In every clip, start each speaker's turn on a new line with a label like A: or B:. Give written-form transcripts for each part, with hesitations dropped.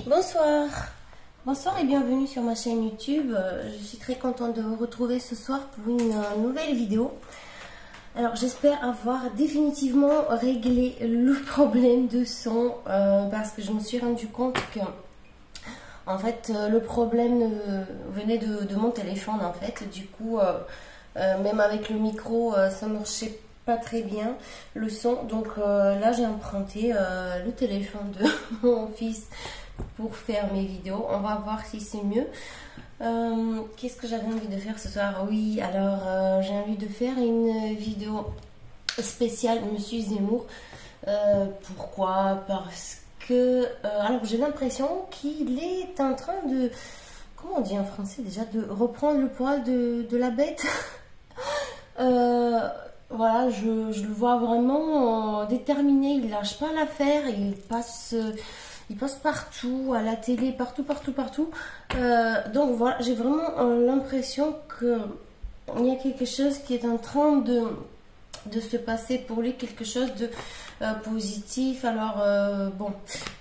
A: Bonsoir, bonsoir et bienvenue sur ma chaîne YouTube. Je suis très contente de vous retrouver ce soir pour une nouvelle vidéo. Alors j'espère avoir définitivement réglé le problème de son parce que je me suis rendu compte que en fait le problème venait de mon téléphone en fait. Du coup même avec le micro ça marchait pas très bien le son. Donc là j'ai emprunté le téléphone de mon fils pour faire mes vidéos. On va voir si c'est mieux. Qu'est-ce que j'avais envie de faire ce soir? Oui, alors j'ai envie de faire une vidéo spéciale Monsieur Zemmour. Pourquoi? Parce que alors j'ai l'impression qu'il est en train de, comment on dit en français déjà, de reprendre le poil de la bête. Voilà, je le vois vraiment déterminé, il lâche pas l'affaire, il passe partout, à la télé, partout. Donc voilà, j'ai vraiment l'impression qu'il y a quelque chose qui est en train de se passer pour lui, quelque chose de positif. Alors bon,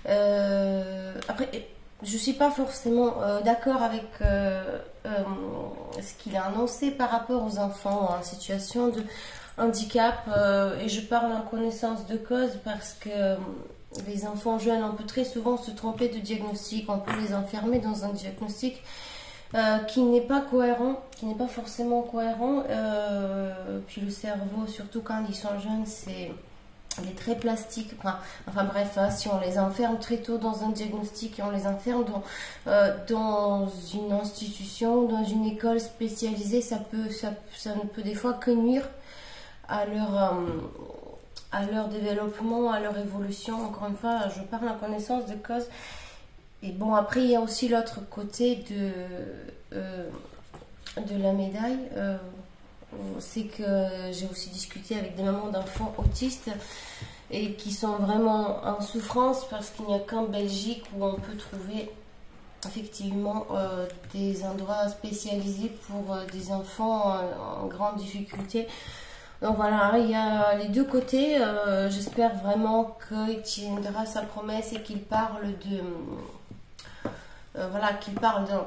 A: après, je suis pas forcément d'accord avec ce qu'il a annoncé par rapport aux enfants en situation de handicap, et je parle en connaissance de cause parce que les enfants jeunes, on peut très souvent se tromper de diagnostic, on peut les enfermer dans un diagnostic qui n'est pas cohérent, qui n'est pas forcément cohérent. Puis le cerveau, surtout quand ils sont jeunes, il est très plastique. Enfin bref, hein, si on les enferme très tôt dans un diagnostic et on les enferme dans une institution, dans une école spécialisée, ça ne peut des fois que nuire à leur développement, à leur évolution. Encore une fois, je parle en connaissance de cause. Et bon, après, il y a aussi l'autre côté de la médaille. C'est que j'ai aussi discuté avec des mamans d'enfants autistes et qui sont vraiment en souffrance parce qu'il n'y a qu'en Belgique où on peut trouver effectivement des endroits spécialisés pour des enfants en grande difficulté. Donc voilà, il y a les deux côtés. J'espère vraiment qu'il tiendra sa promesse et qu'il parle voilà,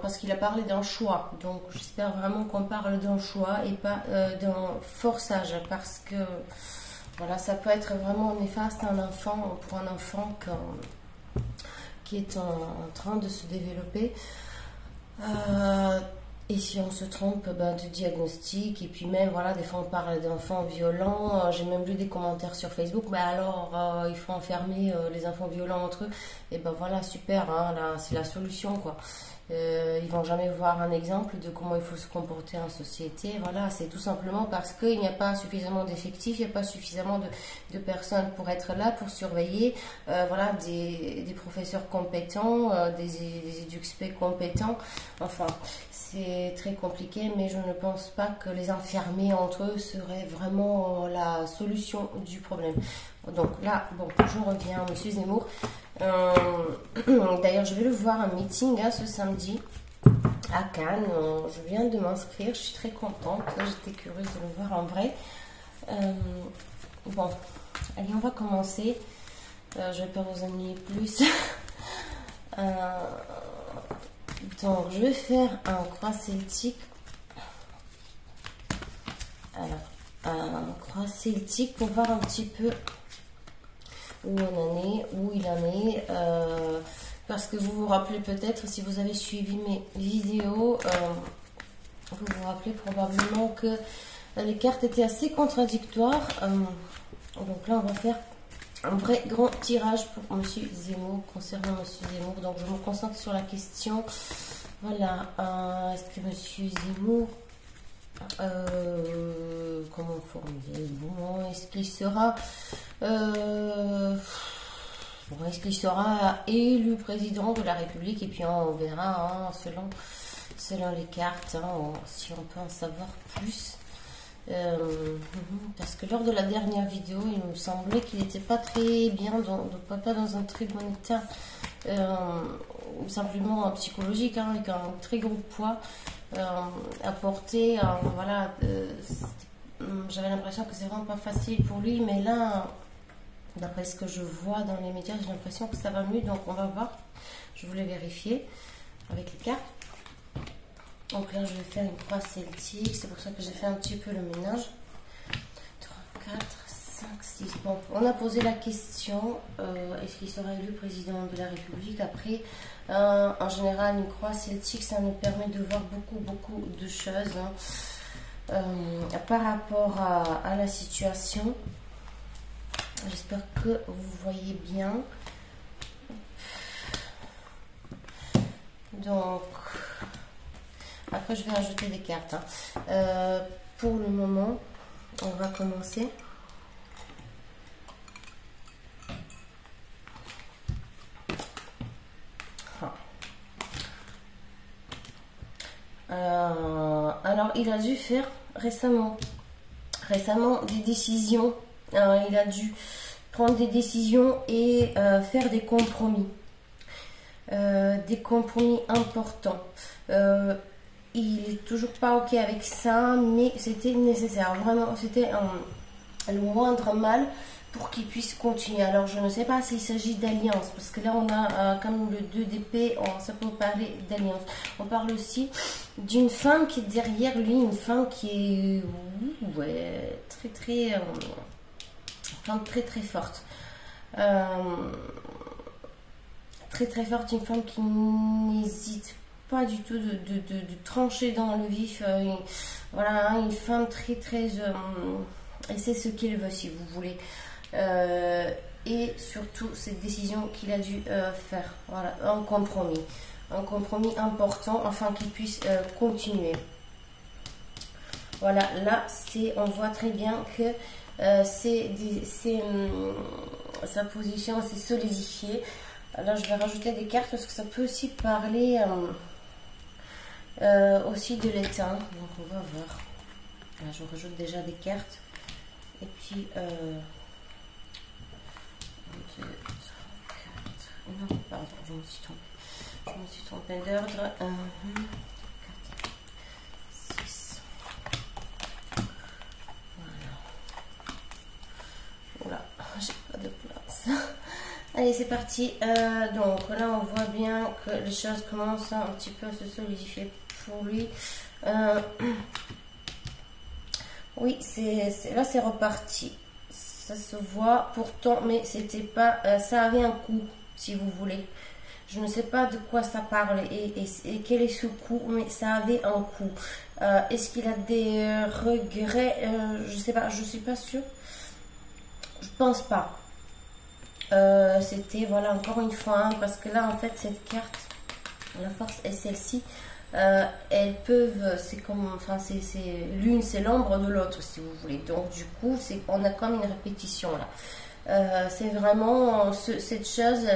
A: parce qu'il a parlé d'un choix. Donc j'espère vraiment qu'on parle d'un choix et pas d'un forçage, parce que voilà, ça peut être vraiment néfaste pour un enfant qui est en train de se développer. Et si on se trompe de diagnostic, et puis même, voilà, des fois on parle d'enfants violents, j'ai même lu des commentaires sur Facebook, mais alors il faut enfermer les enfants violents entre eux, et ben voilà, super, hein, là c'est la solution quoi. Ils vont jamais voir un exemple de comment il faut se comporter en société. Voilà, c'est tout simplement parce qu'il n'y a pas suffisamment d'effectifs, il n'y a pas suffisamment de personnes pour être là, pour surveiller. Voilà, des professeurs compétents, des éduxpés compétents. Enfin, c'est très compliqué, mais je ne pense pas que les enfermer entre eux serait vraiment la solution du problème. Donc là, bon, je reviens, Monsieur Zemmour. D'ailleurs, je vais le voir en meeting ce samedi à Cannes. Je viens de m'inscrire, je suis très contente. J'étais curieuse de le voir en vrai. Bon, allez, on va commencer. Je ne vais pas vous ennuyer plus. Donc, je vais faire un croix celtique. Alors, un croix celtique pour voir un petit peu où il en est, parce que vous vous rappelez peut-être, si vous avez suivi mes vidéos, vous vous rappelez probablement que les cartes étaient assez contradictoires. Donc là on va faire un vrai grand tirage pour Monsieur Zemmour, concernant Monsieur Zemmour. Donc je me concentre sur la question, voilà, est-ce que Monsieur Zemmour, comment formuler, bon, est-ce qu'il sera élu président de la République? Et puis on verra, hein, selon les cartes, hein, si on peut en savoir plus. Parce que lors de la dernière vidéo, il me semblait qu'il n'était pas très bien, pas dans un très bon état, simplement psychologique, hein, avec un très gros poids à porter. Voilà, j'avais l'impression que c'est vraiment pas facile pour lui, mais là, d'après ce que je vois dans les médias, j'ai l'impression que ça va mieux, donc on va voir. je voulais vérifier avec les cartes. Donc là, je vais faire une croix celtique. C'est pour ça que j'ai fait un petit peu le ménage. 3, 4, 5, 6. Bon, on a posé la question, est-ce qu'il sera élu président de la République? Après, en général, une croix celtique, ça nous permet de voir beaucoup de choses par rapport à la situation. J'espère que vous voyez bien. Donc, après je vais rajouter des cartes. Pour le moment, on va commencer. Alors, il a dû faire récemment des décisions. Il a dû prendre des décisions et faire des compromis. Des compromis importants. Il est toujours pas ok avec ça, mais c'était nécessaire. Vraiment, c'était le moindre mal pour qu'il puisse continuer. Alors, je ne sais pas s'il s'agit d'alliance, parce que là, on a comme le 2 d'épée, ça peut parler d'alliance. On parle aussi d'une femme qui est derrière lui, une femme qui est très forte. Très forte, une femme qui n'hésite pas du tout de trancher dans le vif. Voilà, une femme très elle sait ce qu'elle veut, si vous voulez. Et surtout cette décision qu'il a dû faire. Voilà, un compromis important afin qu'il puisse continuer. Voilà, là on voit très bien que sa position s'est solidifiée. Là, je vais rajouter des cartes parce que ça peut aussi parler aussi de l'état. Donc, on va voir. Là, je rajoute déjà des cartes. Et puis, 2, 3, 4. Non, pardon, je me suis trompée. Je me suis trompée d'ordre. 1, 4, 6. Voilà. Oula, j'ai pas de place. Allez, c'est parti. Donc là, on voit bien que les choses commencent un petit peu à se solidifier pour lui. Oui, là, c'est reparti. Ça se voit pourtant, mais c'était pas. Ça avait un coup, si vous voulez. Je ne sais pas de quoi ça parle et quel est ce coup, mais ça avait un coup. Est-ce qu'il a des regrets? Je sais pas, je suis pas sûre. Je pense pas. C'était, voilà, encore une fois, hein, parce que là, en fait, cette carte, la force est celle-ci. Elles peuvent, c'est comme, enfin, l'une, c'est l'ombre de l'autre, si vous voulez. Donc, du coup, on a comme une répétition là. C'est vraiment cette chose,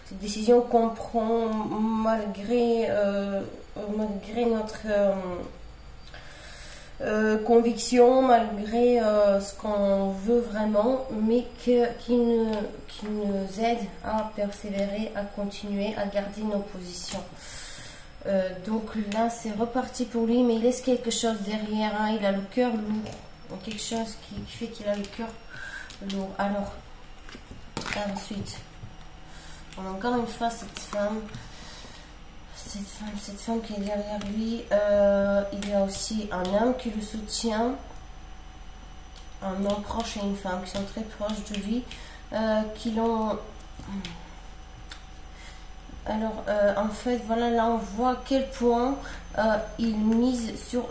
A: cette décision qu'on prend malgré notre conviction, malgré ce qu'on veut vraiment, mais qui nous aide à persévérer, à continuer, à garder nos positions. Donc là, c'est reparti pour lui, mais il laisse quelque chose derrière. Hein, il a le cœur lourd. Donc quelque chose qui fait qu'il a le cœur lourd. Alors, ensuite, on a encore une fois cette femme qui est derrière lui. Il y a aussi un homme qui le soutient, un homme proche et une femme qui sont très proches de lui, qui l'ont. Alors, en fait, voilà, là on voit à quel point il mise sur.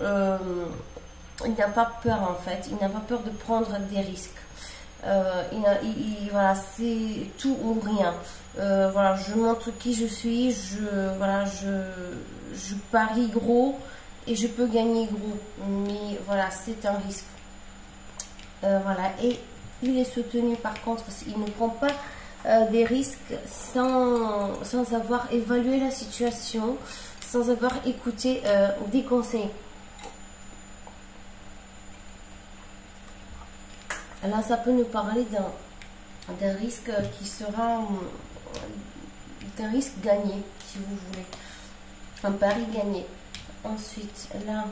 A: Il n'a pas peur, en fait, il n'a pas peur de prendre des risques. Voilà, c'est tout ou rien. Voilà, je montre qui je suis, je parie gros et je peux gagner gros. Mais voilà, c'est un risque. Voilà, et il est soutenu par contre, il ne prend pas des risques sans avoir évalué la situation, sans avoir écouté des conseils. Là, ça peut nous parler d'un risque qui sera d'un risque gagné, si vous voulez. Un pari gagné. Ensuite, là,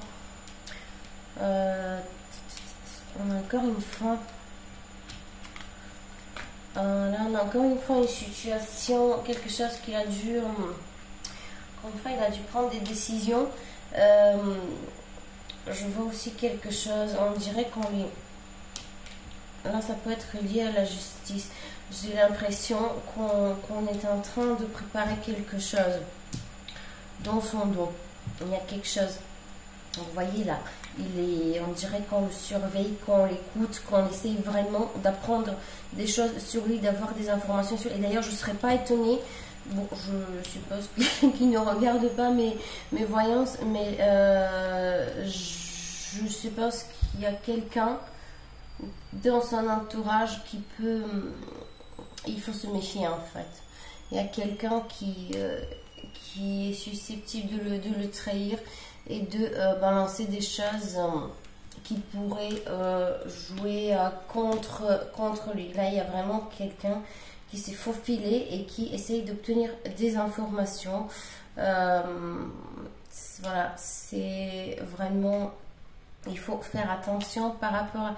A: on a encore une fois Là, on a encore une fois une situation, quelque chose qu'il a dû... Encore une fois, il a dû prendre des décisions. Je vois aussi quelque chose, on dirait qu'on lui... Là, ça peut être lié à la justice. J'ai l'impression qu'on est en train de préparer quelque chose dans son dos. Il y a quelque chose. Donc, vous voyez là, on dirait qu'on le surveille, qu'on l'écoute, qu'on essaye vraiment d'apprendre des choses sur lui, d'avoir des informations sur lui. Et d'ailleurs, je ne serais pas étonnée. Bon, je suppose qu'il ne regarde pas mes voyances, mais je suppose qu'il y a quelqu'un dans son entourage qui peut... Il faut se méfier en fait. Il y a quelqu'un qui est susceptible de le trahir et de balancer des choses qui pourraient jouer contre lui. Là, il y a vraiment quelqu'un qui s'est faufilé et qui essaye d'obtenir des informations. Voilà, c'est vraiment... Il faut faire attention par rapport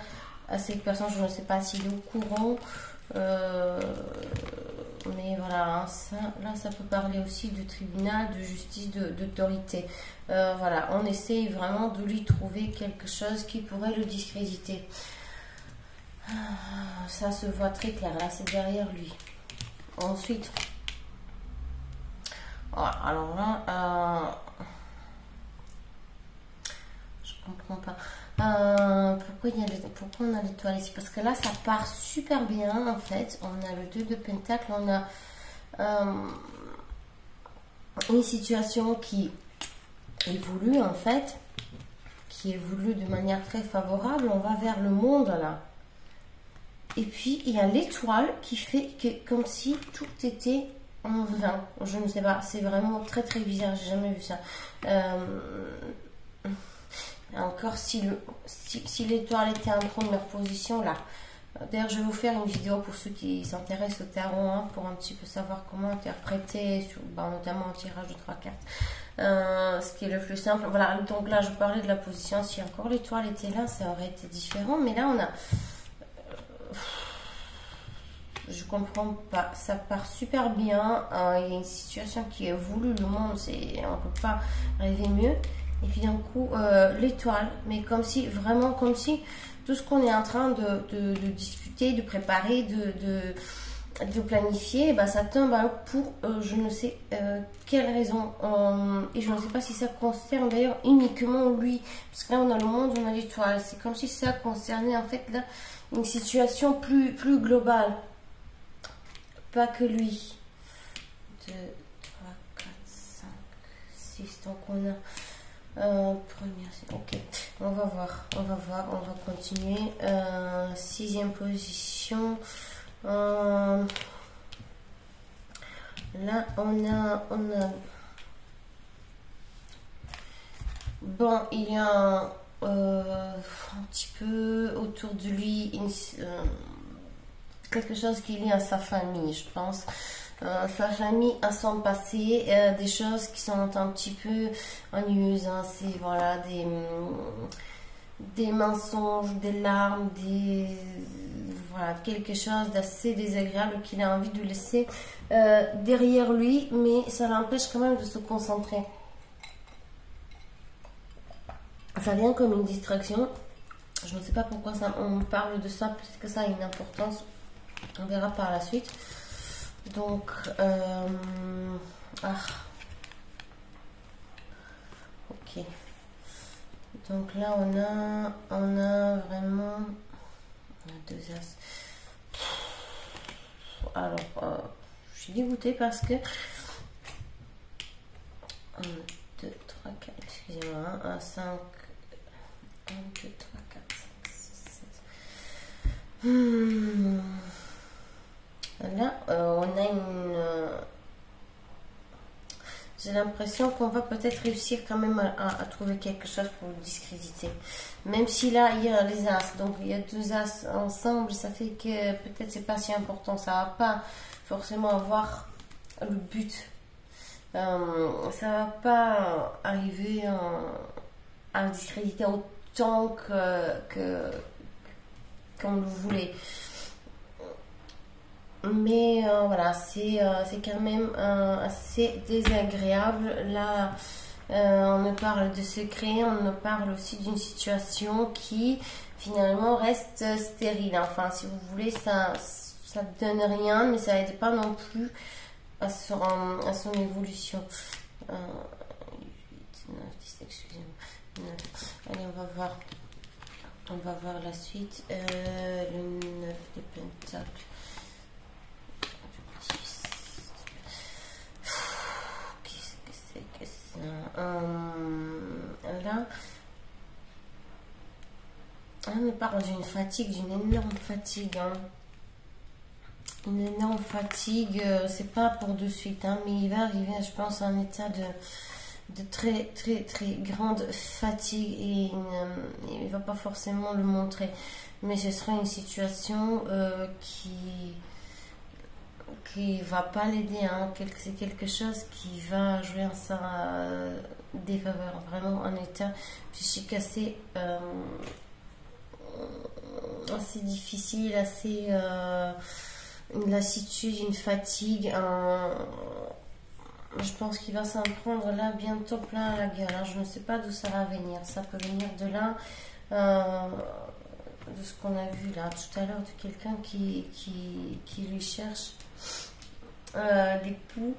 A: à cette personne. Je ne sais pas s'il est au courant. Mais voilà, hein, là ça peut parler aussi de tribunal, de justice, d'autorité. Voilà, on essaye vraiment de lui trouver quelque chose qui pourrait le discréditer. Ça se voit très clair, là c'est derrière lui. Ensuite, voilà, alors là, je comprends pas. Pourquoi on a l'étoile ici? Parce que là, ça part super bien, en fait. On a le 2 de Pentacle, on a une situation qui est voulue, en fait, qui est voulue de manière très favorable. On va vers le monde, là. Et puis, il y a l'étoile qui fait que, comme si tout était en vain. Je ne sais pas, c'est vraiment très, très bizarre. J'ai jamais vu ça. Encore si l'étoile était en première position là. D'ailleurs, je vais vous faire une vidéo pour ceux qui s'intéressent au tarot, hein, pour un petit peu savoir comment interpréter, notamment un tirage de 3 cartes. Ce qui est le plus simple. Voilà, donc là, je parlais de la position. Si encore l'étoile était là, ça aurait été différent. Mais là, on a... je comprends pas. Ça part super bien. Il y a une situation qui est voulue. Le monde, on ne peut pas rêver mieux. Et puis d'un coup, l'étoile, mais comme si, vraiment comme si tout ce qu'on est en train de discuter, de préparer, de planifier, bah, ça tombe pour je ne sais quelle raison. Et je ne sais pas si ça concerne d'ailleurs uniquement lui. Parce que là, on a le monde, on a l'étoile. C'est comme si ça concernait en fait là une situation plus globale. Pas que lui. 2, 3, 4, 5, 6. Donc on a... première, ok, on va voir, on va continuer. 6e position. Là, on a bon, il y a un petit peu autour de lui quelque chose qui est lié à sa famille, je pense. Sa famille à son passé, des choses qui sont un petit peu ennuyeuses, hein, c'est voilà, des mensonges, des larmes, voilà, quelque chose d'assez désagréable qu'il a envie de laisser derrière lui, mais ça l'empêche quand même de se concentrer. Ça vient comme une distraction. Je ne sais pas pourquoi on parle de ça, peut-être que ça a une importance, on verra par la suite. Donc, ok. Donc là, on a vraiment 2 as. Alors, je suis dégoûtée parce que 1, 2, 3, 4, excusez-moi, 1, 5, 1, 2, 3, 4, 5, 6, 7. Là, on a j'ai l'impression qu'on va peut-être réussir quand même à trouver quelque chose pour le discréditer. Même si là, il y a les as. Donc, il y a 2 as ensemble. Ça fait que peut-être c'est pas si important. Ça va pas forcément avoir le but. Ça va pas arriver à le discréditer autant comme vous le voulez. Mais voilà, c'est quand même assez désagréable. Là, on me parle de secret, on me parle aussi d'une situation qui finalement reste stérile. Enfin, si vous voulez, ça ne donne rien, mais ça n'aide pas non plus à son évolution. 8, 9, 10, excusez-moi. 9. Allez, on va voir. On va voir la suite. Le 9 de Pentacle. Qu'est-ce que c'est que ça? Là, on me parle d'une fatigue, d'une énorme fatigue. Hein. Une énorme fatigue, c'est pas pour de suite, hein, mais il va arriver, je pense, à un état de très grande fatigue et il va pas forcément le montrer, mais ce sera une situation qui va pas l'aider, hein. C'est quelque chose qui va jouer en sa défaveur, vraiment un état psychique assez difficile, assez une lassitude, une fatigue, je pense qu'il va s'en prendre là bientôt plein à la gueule. Alors, je ne sais pas d'où ça va venir. Ça peut venir de là, de ce qu'on a vu là tout à l'heure, de quelqu'un qui lui cherche l'époux.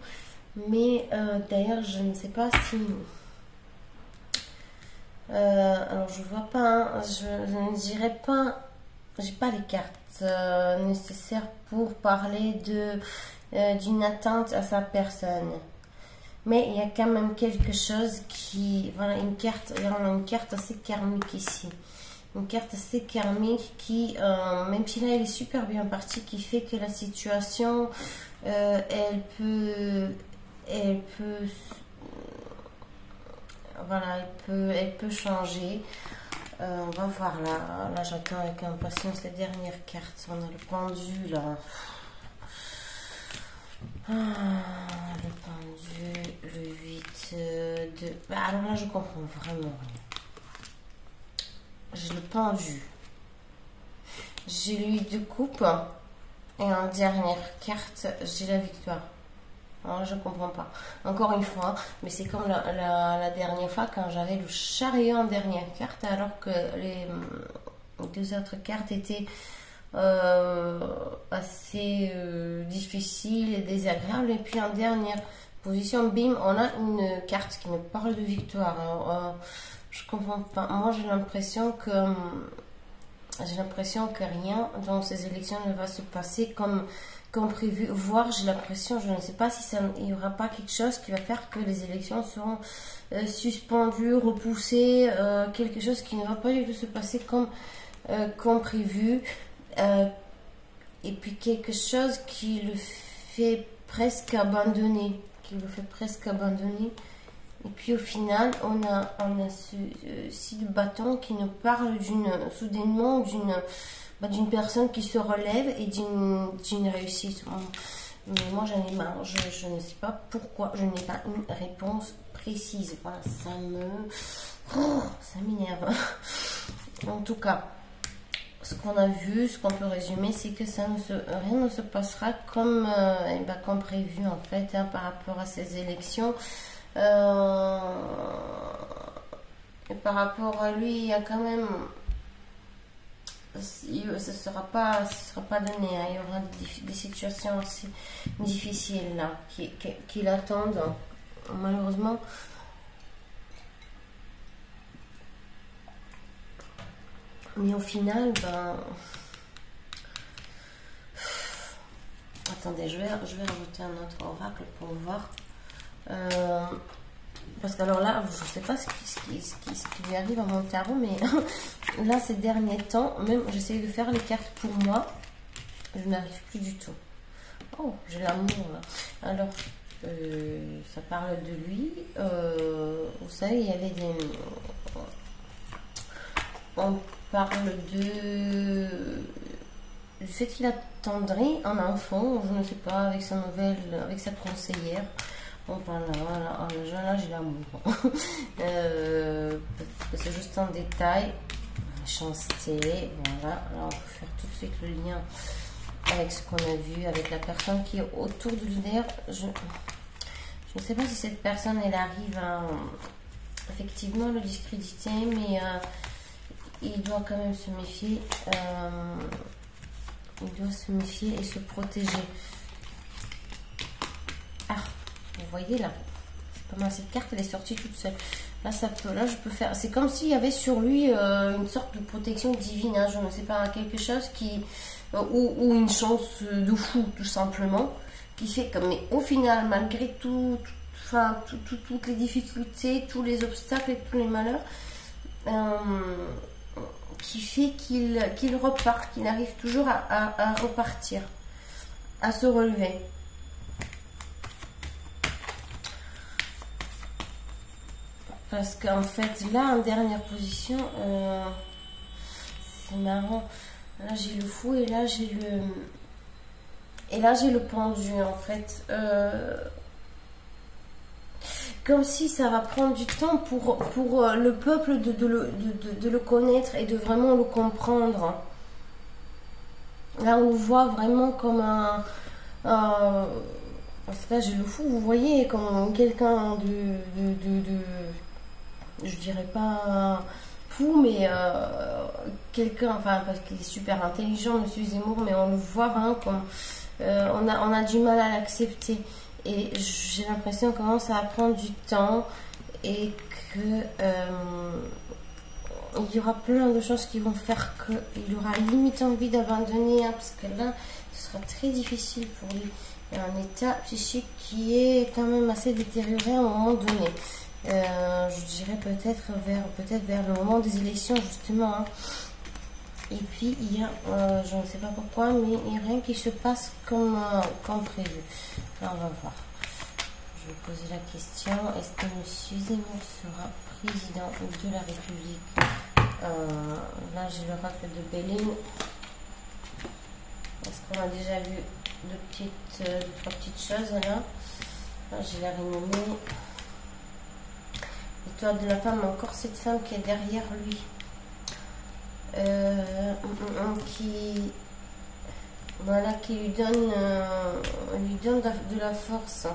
A: Mais d'ailleurs, je ne sais pas si... alors, je vois pas, hein, je ne dirais pas... J'ai pas les cartes nécessaires pour parler d'une atteinte à sa personne. Mais il y a quand même quelque chose qui... Voilà, une carte assez karmique ici. Une carte assez karmique qui, même si là elle est super bien partie, qui fait que la situation, elle peut... Voilà, elle peut changer. On va voir là. Là, j'attends avec impatience les dernières cartes. On a le pendu là. Le pendu, le 8 de... Bah, alors là, je comprends vraiment rien. J'ai le pendu. J'ai lu 2 coupes. Et en dernière carte, j'ai la victoire. Alors là, je comprends pas. Encore une fois, mais c'est comme la dernière fois quand j'avais le chariot en dernière carte, alors que les 2 autres cartes étaient assez difficiles et désagréables. Et puis en dernière position, bim, on a une carte qui nous parle de victoire. Alors, je comprends pas. Moi, j'ai l'impression que rien dans ces élections ne va se passer comme prévu, voire j'ai l'impression, je ne sais pas si il n'y aura pas quelque chose qui va faire que les élections seront suspendues, repoussées, quelque chose qui ne va pas du tout se passer comme prévu, et puis quelque chose qui le fait presque abandonner, et puis au final on a ce bâton qui nous parle soudainement d'une personne qui se relève et d'une réussite. Mais moi j'en ai marre, je ne sais pas pourquoi, je n'ai pas une réponse précise. Voilà, ça m'énerve. En tout cas, ce qu'on a vu, ce qu'on peut résumer, c'est que rien ne se passera comme prévu en fait, hein, par rapport à ces élections. Et par rapport à lui, il y a quand même... ce ne sera pas donné, hein. Il y aura des situations assez difficiles là qui l'attendent, malheureusement. Mais au final, attendez, je vais rajouter un autre oracle pour voir. Parce que alors là, je ne sais pas ce qui lui arrive à mon tarot, mais là, ces derniers temps, même j'essaye de faire les cartes pour moi, je n'arrive plus du tout. Oh, j'ai l'amour là. Alors, ça parle de lui. Vous savez, il y avait des... On parle du fait qu'il attendrait un enfant, je ne sais pas, avec sa conseillère. Bon, voilà, là j'ai l'amour. C'est juste un détail. Méchanceté, voilà. Alors on peut faire tout de suite le lien avec ce qu'on a vu, avec la personne qui est autour de lui. D'ailleurs, je ne sais pas si cette personne, elle arrive à effectivement le discréditer, mais il doit quand même se méfier. Il doit se méfier et se protéger. Ah, vous voyez là, c'est pas mal. Cette carte, elle est sortie toute seule. Là, là, je peux faire. C'est comme s'il y avait sur lui une sorte de protection divine. Hein, je ne sais pas, quelque chose qui ou une chance de fou, tout simplement, qui fait que, mais au final, malgré tout, toutes les difficultés, tous les obstacles et tous les malheurs, qui fait qu'il repart, qu'il arrive toujours à repartir, à se relever. Parce qu'en fait, là, en dernière position, c'est marrant. Là, j'ai le fou et là, j'ai le... Et là, j'ai le pendu, en fait. Comme si ça va prendre du temps pour le peuple de le connaître et de vraiment le comprendre. Là, on le voit vraiment comme un... parce que là, j'ai le fou, vous voyez, comme quelqu'un je dirais pas fou, mais quelqu'un, enfin, parce qu'il est super intelligent, Monsieur Zemmour, mais on le voit vraiment comme... on a du mal à l'accepter. Et j'ai l'impression que ça va prendre du temps et que il y aura plein de choses qui vont faire qu'il aura limite envie d'abandonner, hein, parce que là, ce sera très difficile pour lui. Il y a un état psychique qui est quand même assez détérioré à un moment donné. Je dirais peut-être vers le moment des élections, justement. Hein. Et puis, il y a, je ne sais pas pourquoi, mais il n'y a rien qui se passe comme prévu. Là, on va voir. Je vais poser la question. Est-ce que M. Zemmour sera président de la République? Là, j'ai l'oracle de Béline. Est-ce qu'on a déjà vu trois petites choses là? Là, j'ai la renommée. L'étoile de la femme, encore cette femme qui est derrière lui. Qui lui donne de la force.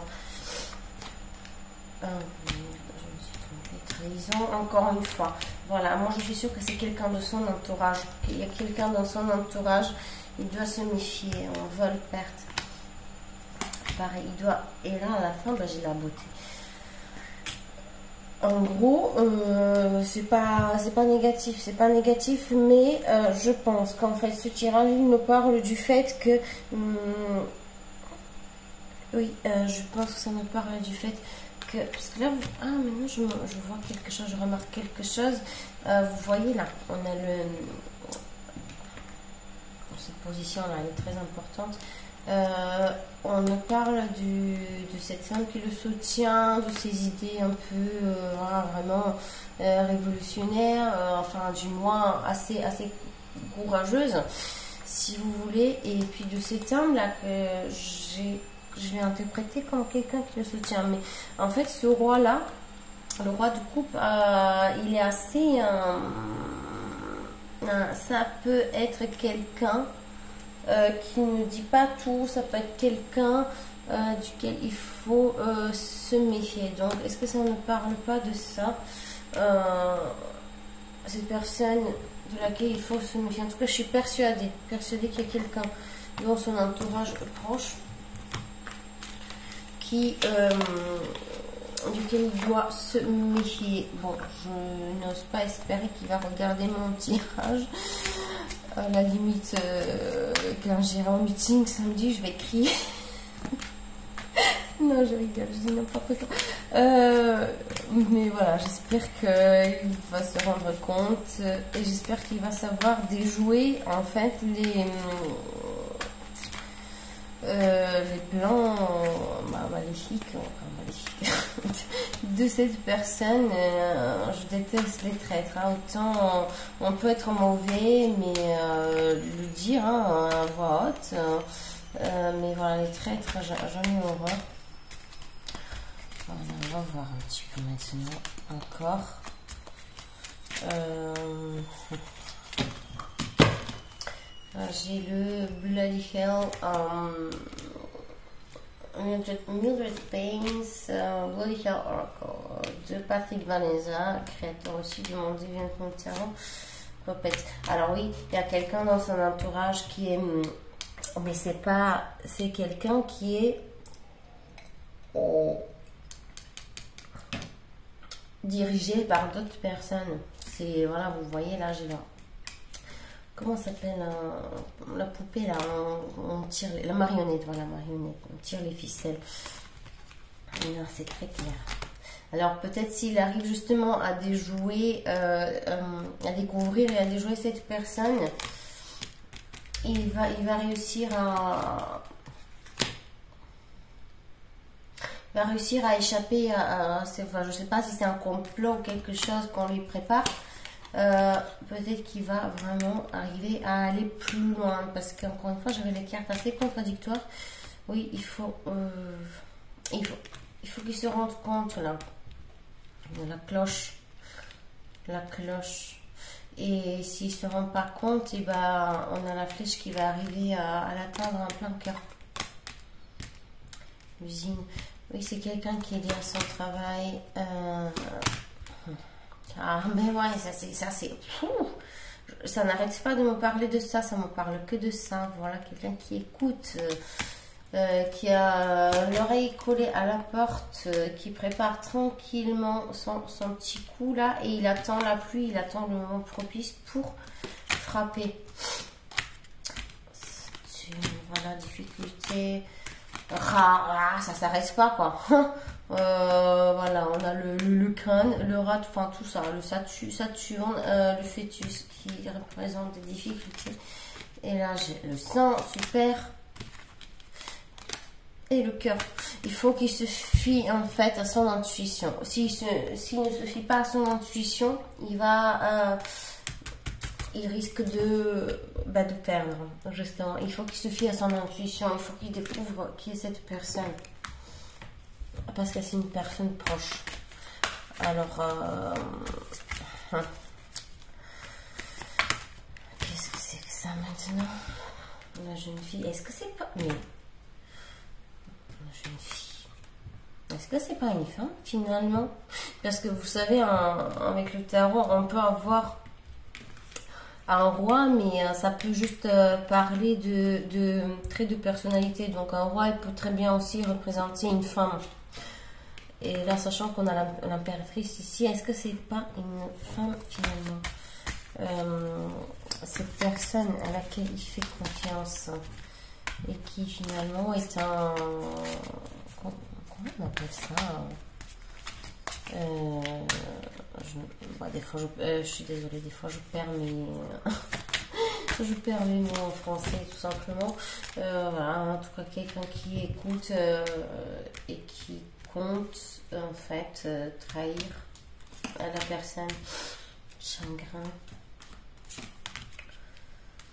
A: Je me suis trompée. Trahison, encore une fois. Voilà, moi je suis sûre que c'est quelqu'un de son entourage. Il y a quelqu'un dans son entourage. Il doit se méfier. On vol perte. Pareil, il doit. Et là à la fin, j'ai la beauté. En gros, c'est pas négatif, mais je pense qu'en fait ce tirage il me parle du fait que oui, je pense que ça me parle du fait que parce que là maintenant je vois quelque chose, je remarque quelque chose. Vous voyez là, on a cette position là, elle est très importante. On me parle de cette femme qui le soutient, de ses idées un peu vraiment révolutionnaires, enfin du moins assez courageuses, si vous voulez, et puis de cet homme là que je l'ai interprété comme quelqu'un qui le soutient. Mais en fait, ce roi là, le roi de coupe, il est assez... ça peut être quelqu'un qui ne dit pas tout, ça peut être quelqu'un duquel il faut se méfier. Donc, est-ce que ça ne parle pas de ça, cette personne de laquelle il faut se méfier? En tout cas, je suis persuadée qu'il y a quelqu'un dans son entourage proche duquel il doit se méfier. Bon, je n'ose pas espérer qu'il va regarder mon tirage. À la limite, quand j'irai en meeting samedi, je vais crier. Non, je rigole, je dis n'importe quoi. Mais voilà, j'espère qu'il va se rendre compte et j'espère qu'il va savoir déjouer en fait les plans maléfiques de cette personne. Je déteste les traîtres. Hein. Autant on peut être mauvais, mais le dire à voix haute. Mais voilà, les traîtres, j'en ai horreur. Voilà, on va voir un petit peu maintenant encore. J'ai le Bloody Hell, Mildred Baines, Bloody Hell Oracle de Patrick Vanessa, créateur aussi du Monde Divin Tarot. Puppet. Alors oui, il y a quelqu'un dans son entourage qui est, mais c'est pas, c'est quelqu'un qui est dirigé par d'autres personnes. C'est, voilà, vous voyez là, j'ai là. Comment s'appelle la poupée là, on tire la marionnette, voilà, marionnette, on tire les ficelles. Et là, c'est très clair. Alors peut-être s'il arrive justement à déjouer, à découvrir et à déjouer cette personne, il va réussir à échapper enfin, je sais pas si c'est un complot ou quelque chose qu'on lui prépare. Peut-être qu'il va vraiment arriver à aller plus loin, parce qu'encore une fois j'avais les cartes assez contradictoires. Oui, il faut qu'il se rende compte là de la cloche, et s'il se rend pas compte, et ben on a la flèche qui va arriver à l'atteindre en plein cœur. Usine, oui, c'est quelqu'un qui est lié à son travail. Ah, mais ouais, ça n'arrête pas de me parler de ça, ça me parle que de ça. Voilà, quelqu'un qui écoute, qui a l'oreille collée à la porte, qui prépare tranquillement son petit coup là, et il attend la pluie, il attend le moment propice pour frapper. Voilà, difficulté. Ça s'arrête pas quoi. Voilà, on a le crâne, le rat, enfin tout ça, le Saturne, le fœtus qui représente des difficultés. Et là j'ai le sang, super. Et le cœur. Il faut qu'il se fie en fait à son intuition. S'il ne se fie pas à son intuition, il risque de perdre, justement. Il faut qu'il se fie à son intuition, il faut qu'il découvre qui est cette personne. Parce que c'est une personne proche. Alors, qu'est-ce que c'est que ça maintenant? La jeune fille, est-ce que c'est pas... Mais, la jeune fille, est-ce que c'est pas une femme, finalement? Parce que vous savez, avec le tarot, on peut avoir un roi, mais ça peut juste parler de traits de personnalité. Donc un roi, il peut très bien aussi représenter une femme. Et là, sachant qu'on a l'impératrice ici, est-ce que c'est pas une femme finalement? Cette personne à laquelle il fait confiance et qui finalement est un... Comment on appelle ça? Des fois, je suis désolée, des fois je perds mes... je perds les mots en français tout simplement. Voilà, en tout cas quelqu'un qui écoute et qui compte en fait trahir à la personne. Chagrin,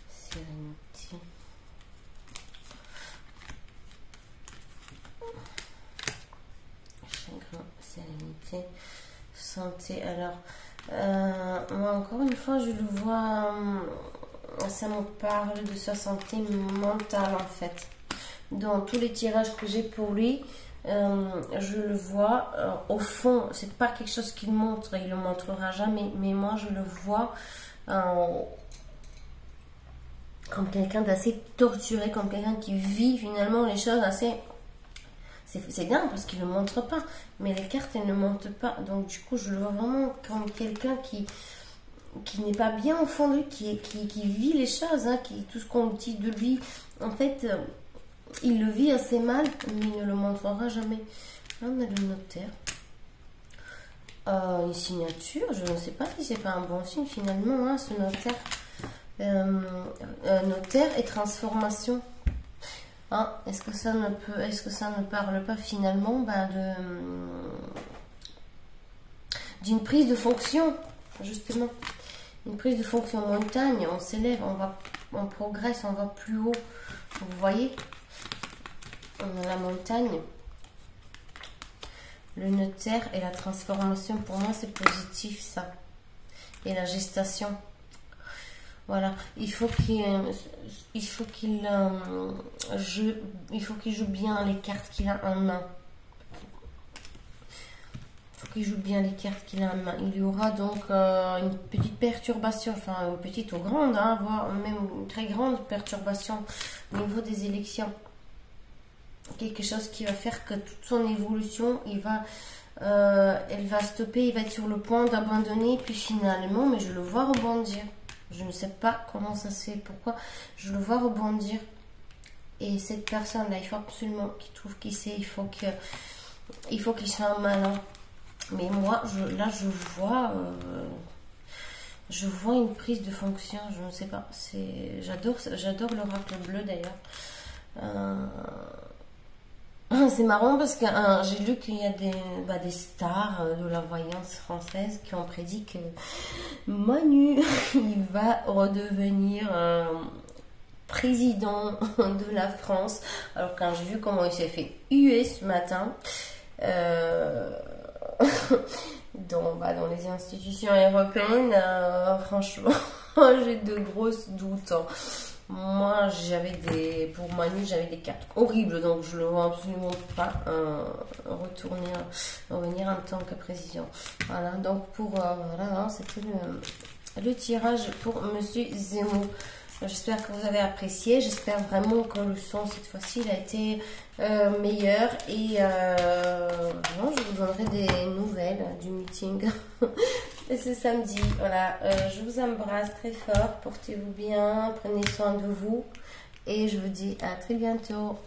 A: sérénité, chagrin, sérénité, santé. Alors moi encore une fois je le vois, ça me parle de sa santé mentale en fait. Dans tous les tirages que j'ai pour lui, je le vois au fond, c'est pas quelque chose qu'il montre, il le montrera jamais, mais moi je le vois comme quelqu'un d'assez torturé, comme quelqu'un qui vit finalement les choses assez... C'est bien parce qu'il ne le montre pas, mais les cartes elles ne montrent pas, donc du coup je le vois vraiment comme quelqu'un qui n'est pas bien au fond de lui, qui vit les choses, hein, tout ce qu'on dit de lui, en fait... il le vit assez mal, mais il ne le montrera jamais. Là, on a le notaire. Une signature, je ne sais pas si c'est pas un bon signe finalement, hein, ce notaire. Notaire et transformation. Hein, est-ce que ça ne parle pas finalement d'une prise de fonction, justement. Une prise de fonction montagne, on s'élève, on progresse, on va plus haut. Vous voyez? On a la montagne, le notaire et la transformation. Pour moi, c'est positif ça. Et la gestation. Voilà, il faut qu'il joue bien les cartes qu'il a en main. Il faut qu'il joue bien les cartes qu'il a en main. Il y aura donc une petite perturbation, enfin une petite ou grande, hein, voire même une très grande perturbation au niveau des élections. Quelque chose qui va faire que toute son évolution, elle va stopper, il va être sur le point d'abandonner, puis finalement, mais je le vois rebondir. Je ne sais pas comment ça se fait, pourquoi je le vois rebondir. Et cette personne-là, il faut absolument qu'il trouve qui c'est, il faut qu'il soit un malin. Mais moi, là, je vois une prise de fonction, je ne sais pas. J'adore l'oracle bleu d'ailleurs. C'est marrant parce que j'ai lu qu'il y a des stars de la voyance française qui ont prédit que Manu il va redevenir président de la France. Alors quand j'ai vu comment il s'est fait huer ce matin dans les institutions européennes, franchement j'ai de grosses doutes. Moi, pour Manu, j'avais des cartes horribles, donc je ne le vois absolument pas revenir en tant que président. Voilà, donc voilà, hein, c'était le tirage pour Monsieur Zemmour. J'espère que vous avez apprécié. J'espère vraiment que le son cette fois-ci il a été meilleur. Et je vous donnerai des nouvelles du meeting ce samedi. Voilà, je vous embrasse très fort. Portez-vous bien, prenez soin de vous. Et je vous dis à très bientôt.